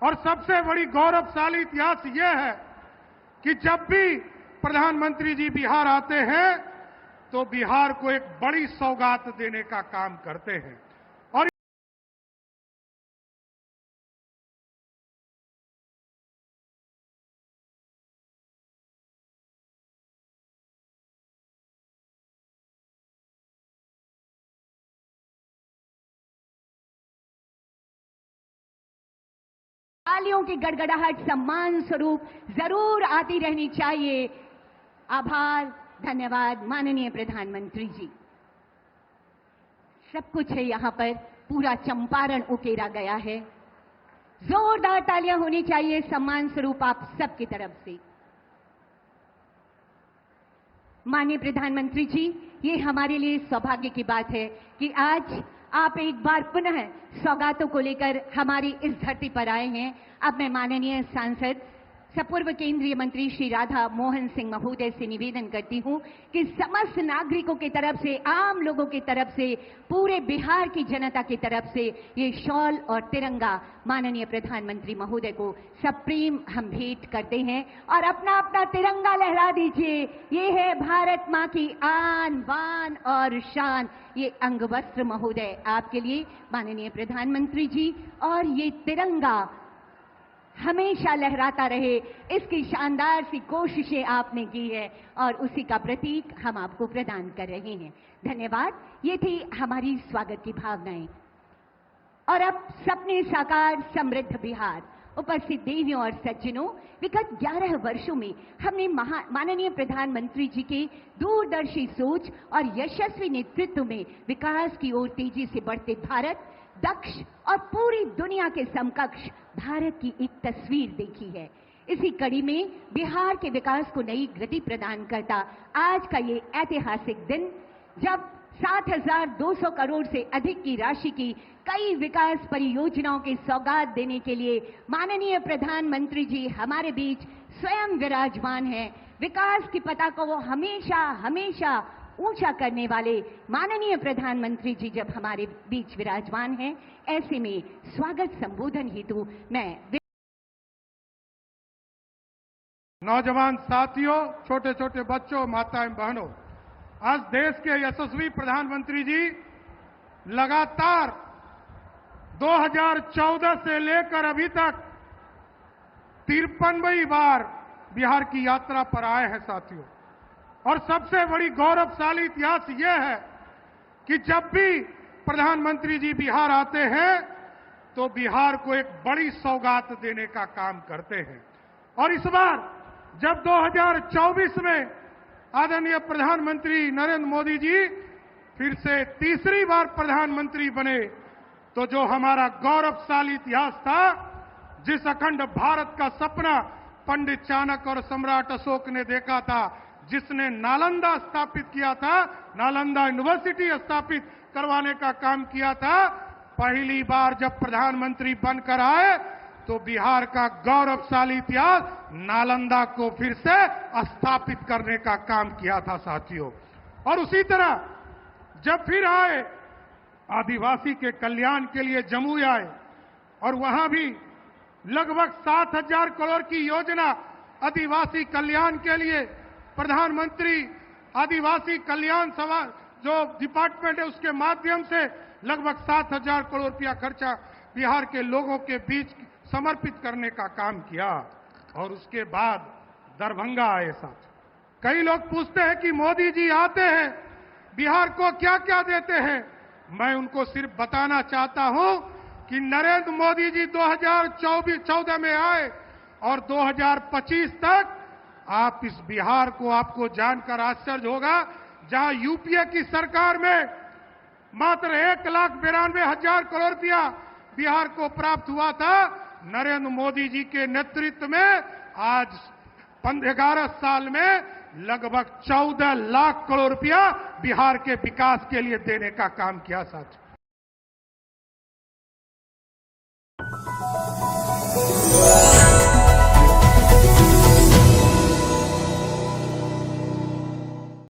और सबसे बड़ी गौरवशाली इतिहास यह है कि जब भी प्रधानमंत्री जी बिहार आते हैं तो बिहार को एक बड़ी सौगात देने का काम करते हैं। और तालियों की गड़गड़ाहट सम्मान स्वरूप जरूर आती रहनी चाहिए। आभार, धन्यवाद माननीय प्रधानमंत्री जी। सब कुछ है यहां पर, पूरा चंपारण उकेरा गया है। जोरदार तालियां होनी चाहिए सम्मान स्वरूप आप सबकी तरफ से। माननीय प्रधानमंत्री जी, ये हमारे लिए सौभाग्य की बात है कि आज आप एक बार पुनः सौगातों को लेकर हमारी इस धरती पर आए हैं। अब मैं माननीय सांसद सपूर्व केंद्रीय मंत्री श्री राधा मोहन सिंह महोदय से निवेदन करती हूं कि समस्त नागरिकों की तरफ से, आम लोगों की तरफ से, पूरे बिहार की जनता की तरफ से ये शॉल और तिरंगा माननीय प्रधानमंत्री महोदय को सप्रेम हम भेंट करते हैं। और अपना अपना तिरंगा लहरा दीजिए। ये है भारत मां की आन बान और शान। ये अंगवस्त्र महोदय आपके लिए माननीय प्रधानमंत्री जी, और ये तिरंगा हमेशा लहराता रहे, इसकी शानदार सी कोशिशें आपने की है और उसी का प्रतीक हम आपको प्रदान कर रहे हैं। धन्यवाद। ये थी हमारी स्वागत की भावनाएं। और अब सपने साकार समृद्ध बिहार। उपस्थित देवियों और सज्जनों, विगत 11 वर्षों में हमने माननीय प्रधानमंत्री जी के दूरदर्शी सोच और यशस्वी नेतृत्व में विकास की ओर तेजी से बढ़ते भारत, दक्ष और पूरी दुनिया के समकक्ष भारत की एक तस्वीर देखी है। इसी कड़ी में बिहार के विकास को नई गति प्रदान करता आज का ये ऐतिहासिक दिन, जब 7,200 करोड़ से अधिक की राशि की कई विकास परियोजनाओं की सौगात देने के लिए माननीय प्रधानमंत्री जी हमारे बीच स्वयं विराजमान हैं। विकास की पताका को हमेशा हमेशा ऊंचा करने वाले माननीय प्रधानमंत्री जी जब हमारे बीच विराजमान हैं, ऐसे में स्वागत संबोधन हेतु मैं नौजवान साथियों, छोटे छोटे बच्चों, माताएं बहनों, आज देश के यशस्वी प्रधानमंत्री जी लगातार 2014 से लेकर अभी तक 53वीं बार बिहार की यात्रा पर आए हैं साथियों। और सबसे बड़ी गौरवशाली इतिहास यह है कि जब भी प्रधानमंत्री जी बिहार आते हैं तो बिहार को एक बड़ी सौगात देने का काम करते हैं। और इस बार जब 2024 में आदरणीय प्रधानमंत्री नरेंद्र मोदी जी फिर से तीसरी बार प्रधानमंत्री बने, तो जो हमारा गौरवशाली इतिहास था, जिस अखंड भारत का सपना पंडित चाणक्य और सम्राट अशोक ने देखा था, जिसने नालंदा स्थापित किया था, नालंदा यूनिवर्सिटी स्थापित करवाने का काम किया था, पहली बार जब प्रधानमंत्री बनकर आए तो बिहार का गौरवशाली इतिहास नालंदा को फिर से स्थापित करने का काम किया था साथियों। और उसी तरह जब फिर आए, आदिवासी के कल्याण के लिए जमुई आए और वहां भी लगभग 7,000 करोड़ की योजना आदिवासी कल्याण के लिए प्रधानमंत्री आदिवासी कल्याण सभा जो डिपार्टमेंट है उसके माध्यम से लगभग 7,000 करोड़ रुपया खर्चा बिहार के लोगों के बीच समर्पित करने का काम किया। और उसके बाद दरभंगा आए साथ। कई लोग पूछते हैं कि मोदी जी आते हैं बिहार को क्या क्या देते हैं। मैं उनको सिर्फ बताना चाहता हूं कि नरेंद्र मोदी जी 2014 में आए और 2025 तक आप इस बिहार को, आपको जानकर आश्चर्य होगा, जहां यूपीए की सरकार में मात्र 1,92,000 करोड़ रुपया बिहार को प्राप्त हुआ था, नरेंद्र मोदी जी के नेतृत्व में आज 11 साल में लगभग 14 लाख करोड़ रुपया बिहार के विकास के लिए देने का काम किया साथ।